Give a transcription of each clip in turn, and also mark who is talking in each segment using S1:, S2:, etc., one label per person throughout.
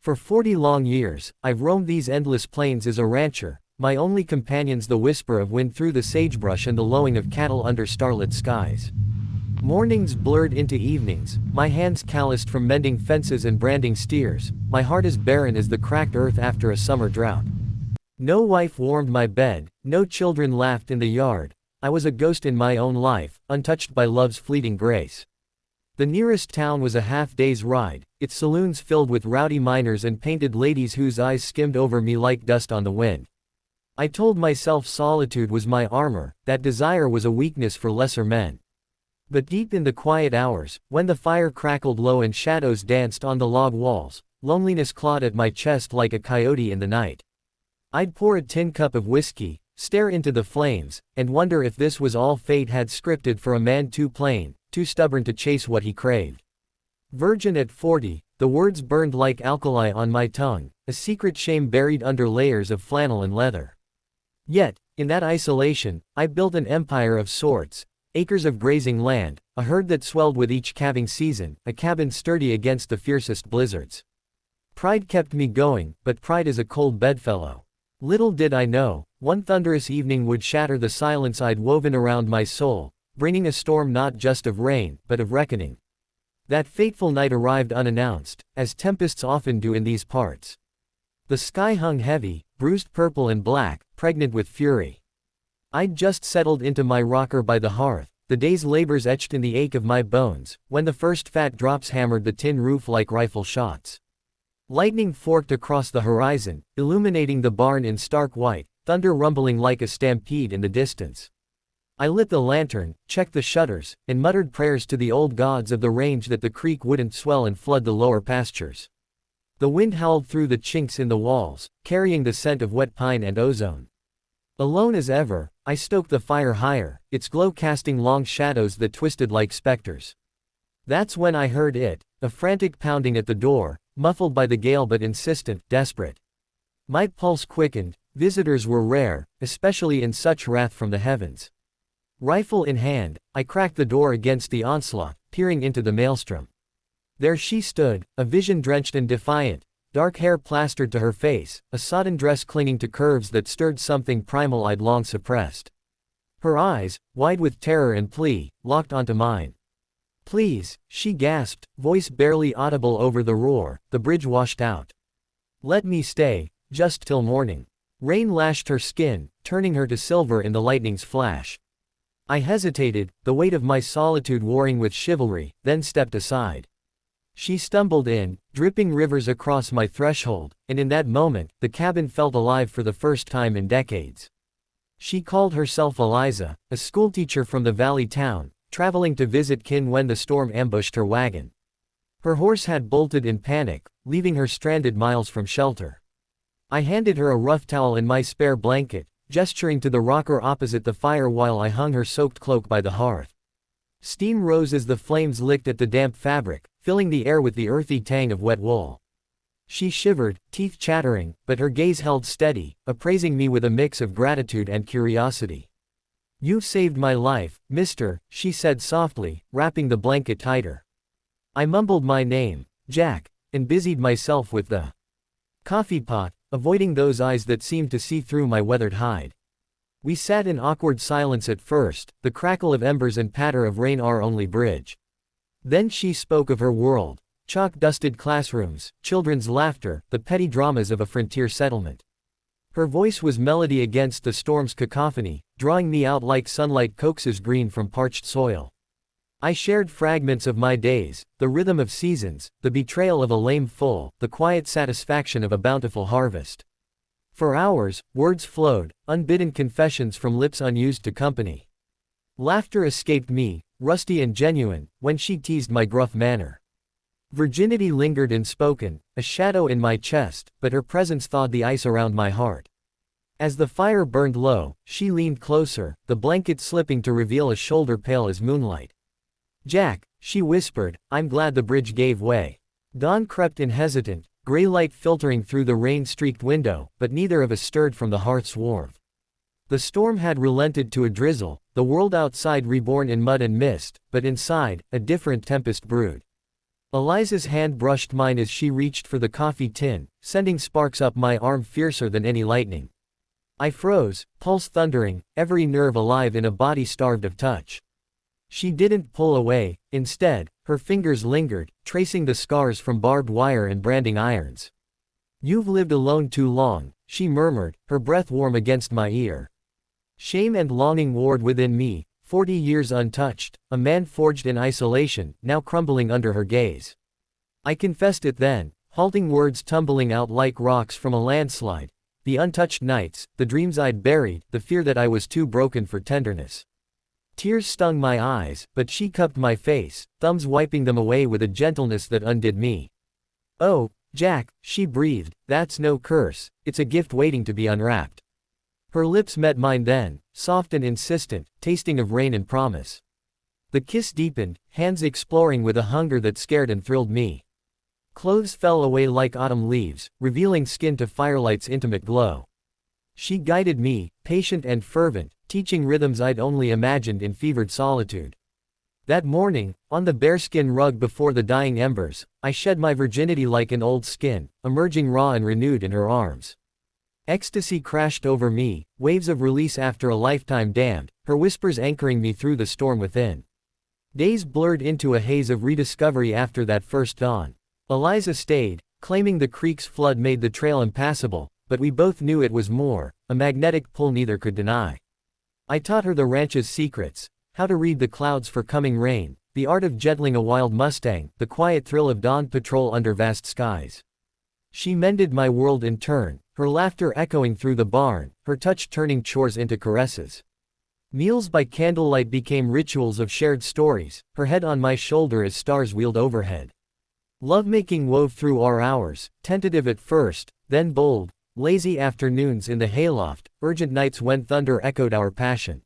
S1: For 40 long years, I've roamed these endless plains as a rancher, my only companions the whisper of wind through the sagebrush and the lowing of cattle under starlit skies. Mornings blurred into evenings, my hands calloused from mending fences and branding steers, my heart as barren as the cracked earth after a summer drought. No wife warmed my bed, no children laughed in the yard, I was a ghost in my own life, untouched by love's fleeting grace. The nearest town was a half-day's ride, its saloons filled with rowdy miners and painted ladies whose eyes skimmed over me like dust on the wind. I told myself solitude was my armor, that desire was a weakness for lesser men. But deep in the quiet hours, when the fire crackled low and shadows danced on the log walls, loneliness clawed at my chest like a coyote in the night. I'd pour a tin cup of whiskey, stare into the flames, and wonder if this was all fate had scripted for a man too plain, too stubborn to chase what he craved. Virgin at 40, the words burned like alkali on my tongue, a secret shame buried under layers of flannel and leather. Yet, in that isolation, I built an empire of sorts, acres of grazing land, a herd that swelled with each calving season, a cabin sturdy against the fiercest blizzards. Pride kept me going, but pride is a cold bedfellow. Little did I know, one thunderous evening would shatter the silence I'd woven around my soul, bringing a storm not just of rain, but of reckoning. That fateful night arrived unannounced, as tempests often do in these parts. The sky hung heavy, bruised purple and black, pregnant with fury. I'd just settled into my rocker by the hearth, the day's labors etched in the ache of my bones, when the first fat drops hammered the tin roof like rifle shots. Lightning forked across the horizon, illuminating the barn in stark white, thunder rumbling like a stampede in the distance. I lit the lantern, checked the shutters, and muttered prayers to the old gods of the range that the creek wouldn't swell and flood the lower pastures. The wind howled through the chinks in the walls, carrying the scent of wet pine and ozone. Alone as ever, I stoked the fire higher, its glow casting long shadows that twisted like specters. That's when I heard it, a frantic pounding at the door, muffled by the gale but insistent, desperate. My pulse quickened, visitors were rare, especially in such wrath from the heavens. Rifle in hand, I cracked the door against the onslaught, peering into the maelstrom. There she stood, a vision drenched and defiant, dark hair plastered to her face, a sodden dress clinging to curves that stirred something primal I'd long suppressed. Her eyes, wide with terror and plea, locked onto mine. "Please," she gasped, voice barely audible over the roar, the bridge washed out. "Let me stay, just till morning." Rain lashed her skin, turning her to silver in the lightning's flash. I hesitated, the weight of my solitude warring with chivalry, then stepped aside. She stumbled in, dripping rivers across my threshold, and in that moment, the cabin felt alive for the first time in decades. She called herself Eliza, a schoolteacher from the valley town, traveling to visit kin when the storm ambushed her wagon. Her horse had bolted in panic, leaving her stranded miles from shelter. I handed her a rough towel and my spare blanket, gesturing to the rocker opposite the fire while I hung her soaked cloak by the hearth. Steam rose as the flames licked at the damp fabric, filling the air with the earthy tang of wet wool. She shivered, teeth chattering, but her gaze held steady, appraising me with a mix of gratitude and curiosity. "You've saved my life, mister," she said softly, wrapping the blanket tighter. I mumbled my name, Jack, and busied myself with the coffee pot, avoiding those eyes that seemed to see through my weathered hide. We sat in awkward silence at first, the crackle of embers and patter of rain our only bridge. Then she spoke of her world, chalk-dusted classrooms, children's laughter, the petty dramas of a frontier settlement. Her voice was melody against the storm's cacophony, drawing me out like sunlight coaxes green from parched soil. I shared fragments of my days, the rhythm of seasons, the betrayal of a lame foal, the quiet satisfaction of a bountiful harvest. For hours, words flowed, unbidden confessions from lips unused to company. Laughter escaped me, rusty and genuine, when she teased my gruff manner. Virginity lingered unspoken, a shadow in my chest, but her presence thawed the ice around my heart. As the fire burned low, she leaned closer, the blanket slipping to reveal a shoulder pale as moonlight. "Jack," she whispered, "I'm glad the bridge gave way." Dawn crept in hesitant, gray light filtering through the rain-streaked window, but neither of us stirred from the hearth's warmth. The storm had relented to a drizzle, the world outside reborn in mud and mist, but inside, a different tempest brewed. Eliza's hand brushed mine as she reached for the coffee tin, sending sparks up my arm fiercer than any lightning. I froze, pulse thundering, every nerve alive in a body starved of touch. She didn't pull away, instead, her fingers lingered, tracing the scars from barbed wire and branding irons. "You've lived alone too long," she murmured, her breath warm against my ear. Shame and longing warred within me, 40 years untouched, a man forged in isolation, now crumbling under her gaze. I confessed it then, halting words tumbling out like rocks from a landslide. The untouched nights, the dreams I'd buried, the fear that I was too broken for tenderness. Tears stung my eyes, but she cupped my face, thumbs wiping them away with a gentleness that undid me. "Oh, Jack," she breathed, "that's no curse, it's a gift waiting to be unwrapped." Her lips met mine then, soft and insistent, tasting of rain and promise. The kiss deepened, hands exploring with a hunger that scared and thrilled me. Clothes fell away like autumn leaves, revealing skin to firelight's intimate glow. She guided me, patient and fervent, teaching rhythms I'd only imagined in fevered solitude. That morning, on the bearskin rug before the dying embers, I shed my virginity like an old skin, emerging raw and renewed in her arms. Ecstasy crashed over me, waves of release after a lifetime damned, her whispers anchoring me through the storm within. Days blurred into a haze of rediscovery after that first dawn. Eliza stayed, claiming the creek's flood made the trail impassable, but we both knew it was more, a magnetic pull neither could deny. I taught her the ranch's secrets, how to read the clouds for coming rain, the art of gentling a wild mustang, the quiet thrill of dawn patrol under vast skies. She mended my world in turn, her laughter echoing through the barn, her touch turning chores into caresses. Meals by candlelight became rituals of shared stories, her head on my shoulder as stars wheeled overhead. Lovemaking wove through our hours, tentative at first, then bold, lazy afternoons in the hayloft, urgent nights when thunder echoed our passion.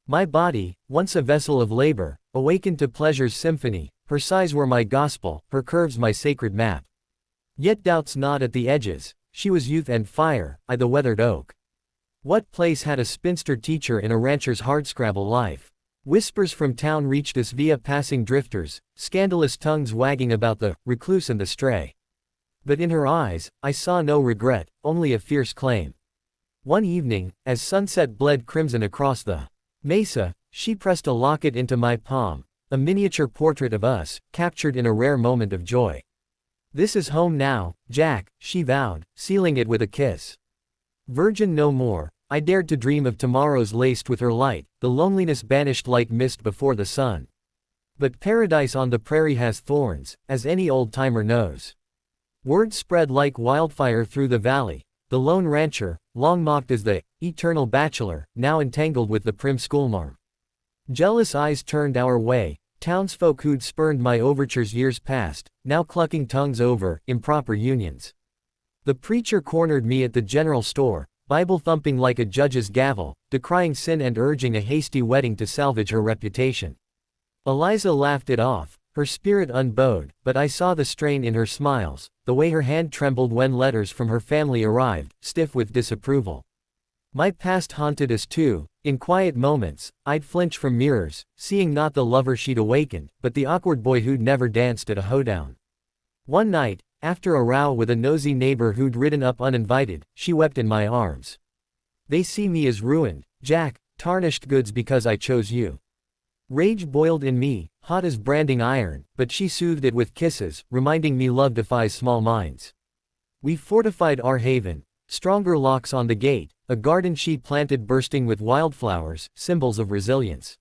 S1: My body, once a vessel of labor, awakened to pleasure's symphony, her sighs were my gospel, her curves my sacred map. Yet doubts gnawed at the edges, she was youth and fire, I the weathered oak. What place had a spinster teacher in a rancher's hardscrabble life? Whispers from town reached us via passing drifters, scandalous tongues wagging about the recluse and the stray. But in her eyes, I saw no regret, only a fierce claim. One evening, as sunset bled crimson across the mesa, she pressed a locket into my palm, a miniature portrait of us, captured in a rare moment of joy. "This is home now, Jack," she vowed, sealing it with a kiss. Virgin no more, I dared to dream of tomorrows laced with her light, the loneliness banished like mist before the sun. But paradise on the prairie has thorns, as any old-timer knows. Word spread like wildfire through the valley. The lone rancher, long mocked as the eternal bachelor, now entangled with the prim schoolmarm. Jealous eyes turned our way, townsfolk who'd spurned my overtures years past, now clucking tongues over improper unions. The preacher cornered me at the general store, Bible thumping like a judge's gavel, decrying sin and urging a hasty wedding to salvage her reputation. Eliza laughed it off, her spirit unbowed, but I saw the strain in her smiles, the way her hand trembled when letters from her family arrived, stiff with disapproval. My past haunted us too. In quiet moments, I'd flinch from mirrors, seeing not the lover she'd awakened, but the awkward boy who'd never danced at a hoedown. One night, after a row with a nosy neighbor who'd ridden up uninvited, she wept in my arms. "They see me as ruined, Jack, tarnished goods because I chose you." Rage boiled in me, hot as branding iron, but she soothed it with kisses, reminding me love defies small minds. We fortified our haven, stronger locks on the gate, a garden she'd planted bursting with wildflowers, symbols of resilience.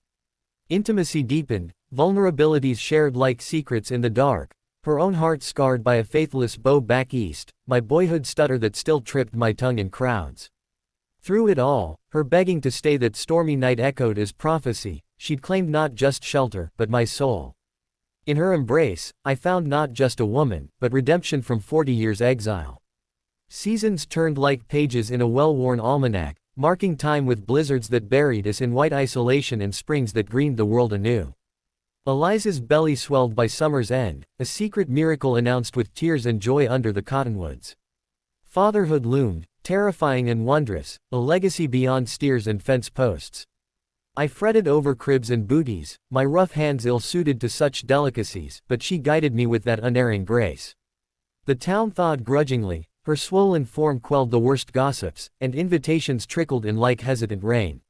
S1: Intimacy deepened, vulnerabilities shared like secrets in the dark, her own heart scarred by a faithless beau back east, my boyhood stutter that still tripped my tongue in crowds. Through it all, her begging to stay that stormy night echoed as prophecy. She'd claimed not just shelter, but my soul. In her embrace, I found not just a woman, but redemption from 40 years' exile. Seasons turned like pages in a well-worn almanac, marking time with blizzards that buried us in white isolation and springs that greened the world anew. Eliza's belly swelled by summer's end, a secret miracle announced with tears and joy under the cottonwoods. Fatherhood loomed, terrifying and wondrous, a legacy beyond steers and fence posts. I fretted over cribs and booties, my rough hands ill-suited to such delicacies, but she guided me with that unerring grace. The town thawed grudgingly, her swollen form quelled the worst gossips, and invitations trickled in like hesitant rain.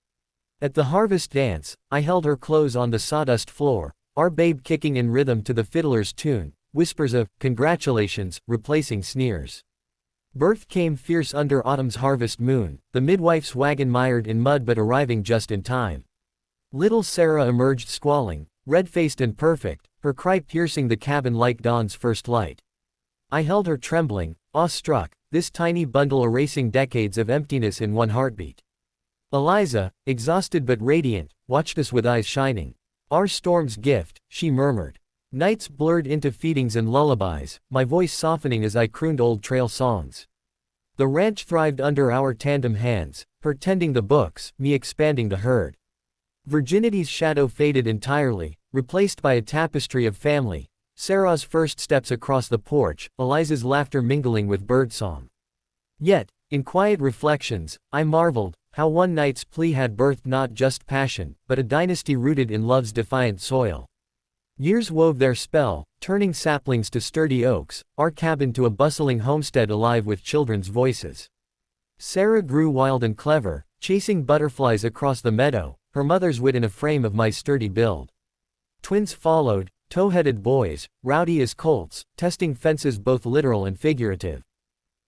S1: At the harvest dance, I held her close on the sawdust floor, our babe kicking in rhythm to the fiddler's tune, whispers of congratulations replacing sneers. Birth came fierce under autumn's harvest moon, the midwife's wagon mired in mud but arriving just in time. Little Sarah emerged squalling, red-faced and perfect, her cry piercing the cabin like dawn's first light. I held her trembling, awe-struck, this tiny bundle erasing decades of emptiness in one heartbeat. Eliza, exhausted but radiant, watched us with eyes shining. Our storm's gift, she murmured. Nights blurred into feedings and lullabies, my voice softening as I crooned old trail songs. The ranch thrived under our tandem hands, her tending the books, me expanding the herd. Virginity's shadow faded entirely, replaced by a tapestry of family. Sarah's first steps across the porch, Eliza's laughter mingling with birdsong. Yet, in quiet reflections, I marveled how one night's plea had birthed not just passion, but a dynasty rooted in love's defiant soil. Years wove their spell, turning saplings to sturdy oaks, our cabin to a bustling homestead alive with children's voices. Sarah grew wild and clever, chasing butterflies across the meadow, her mother's wit in a frame of my sturdy build. Twins followed, tow-headed boys, rowdy as colts, testing fences both literal and figurative.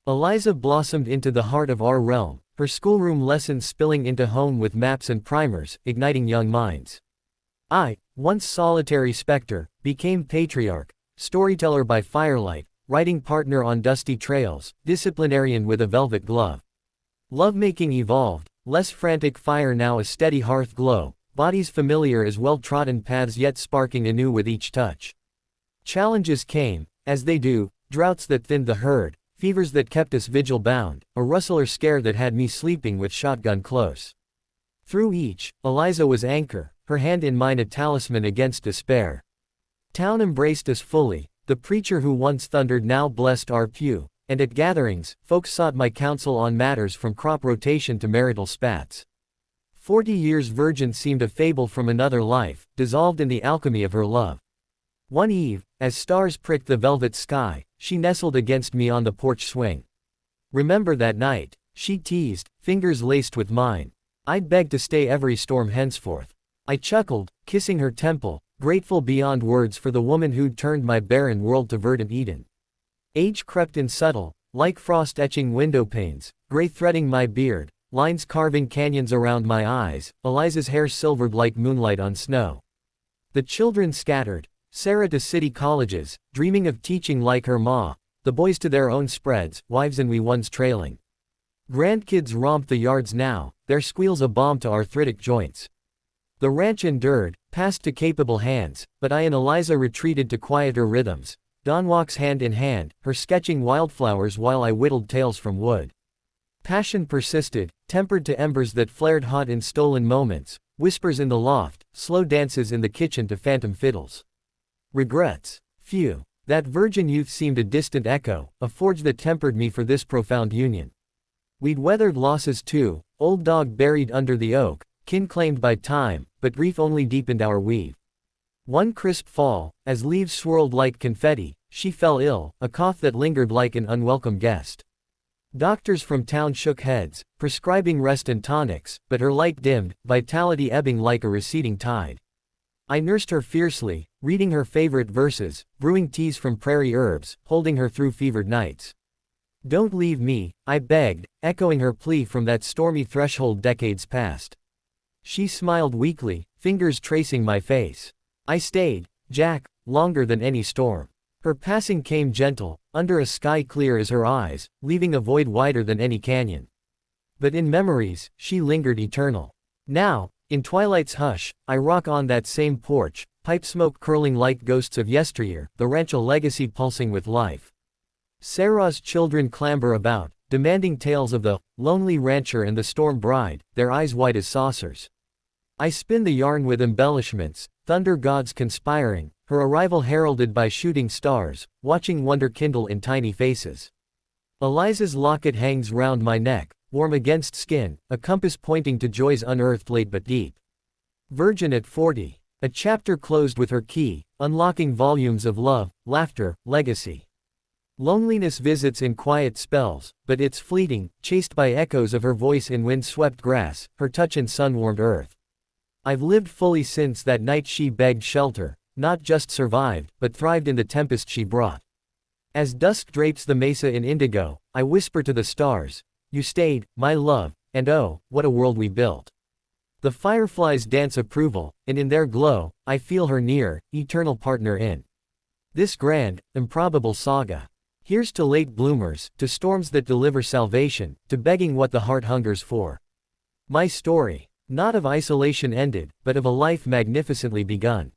S1: Eliza blossomed into the heart of our realm, her schoolroom lessons spilling into home with maps and primers, igniting young minds. I, once solitary specter, became patriarch, storyteller by firelight, writing partner on dusty trails, disciplinarian with a velvet glove. Lovemaking evolved, less frantic fire now a steady hearth glow, bodies familiar as well-trodden paths yet sparking anew with each touch. Challenges came, as they do, droughts that thinned the herd, fevers that kept us vigil-bound, a rustler scare that had me sleeping with shotgun close. Through each, Eliza was anchor, her hand in mine a talisman against despair. Town embraced us fully, the preacher who once thundered now blessed our pew, and at gatherings, folks sought my counsel on matters from crop rotation to marital spats. 40 years virgin seemed a fable from another life, dissolved in the alchemy of her love. One eve, as stars pricked the velvet sky, she nestled against me on the porch swing. Remember that night, she teased, fingers laced with mine. I'd beg to stay every storm henceforth. I chuckled, kissing her temple, grateful beyond words for the woman who'd turned my barren world to verdant Eden. Age crept in subtle, like frost etching window panes, gray threading my beard, lines carving canyons around my eyes, Eliza's hair silvered like moonlight on snow. The children scattered, Sarah to city colleges, dreaming of teaching like her ma, the boys to their own spreads, wives and wee ones trailing. Grandkids romped the yards now, their squeals a balm to arthritic joints. The ranch endured, passed to capable hands, but I and Eliza retreated to quieter rhythms. Dawn walks hand in hand, her sketching wildflowers while I whittled tales from wood. Passion persisted, tempered to embers that flared hot in stolen moments, whispers in the loft, slow dances in the kitchen to phantom fiddles. Regrets? Few. That virgin youth seemed a distant echo, a forge that tempered me for this profound union. We'd weathered losses too, old dog buried under the oak, kin claimed by time, but grief only deepened our weave. One crisp fall, as leaves swirled like confetti, she fell ill, a cough that lingered like an unwelcome guest. Doctors from town shook heads, prescribing rest and tonics, but her light dimmed, vitality ebbing like a receding tide. I nursed her fiercely, reading her favorite verses, brewing teas from prairie herbs, holding her through fevered nights. Don't leave me, I begged, echoing her plea from that stormy threshold decades past. She smiled weakly, fingers tracing my face. I stayed, Jack, longer than any storm. Her passing came gentle, under a sky clear as her eyes, leaving a void wider than any canyon. But in memories, she lingered eternal. Now, in twilight's hush, I rock on that same porch, pipe smoke curling like ghosts of yesteryear, the rancho legacy pulsing with life. Sarah's children clamber about, demanding tales of the lonely rancher and the storm bride, their eyes white as saucers. I spin the yarn with embellishments, thunder gods conspiring, her arrival heralded by shooting stars, watching wonder kindle in tiny faces. Eliza's locket hangs round my neck, warm against skin, a compass pointing to joys unearthed late but deep. Virgin at 40. A chapter closed with her key, unlocking volumes of love, laughter, legacy. Loneliness visits in quiet spells, but it's fleeting, chased by echoes of her voice in wind-swept grass, her touch in sun-warmed earth. I've lived fully since that night she begged shelter, not just survived, but thrived in the tempest she brought. As dusk drapes the mesa in indigo, I whisper to the stars, you stayed, my love, and oh, what a world we built. The fireflies dance approval, and in their glow, I feel her near, eternal partner in this grand, improbable saga. Here's to late bloomers, to storms that deliver salvation, to begging what the heart hungers for. My story, not of isolation ended, but of a life magnificently begun.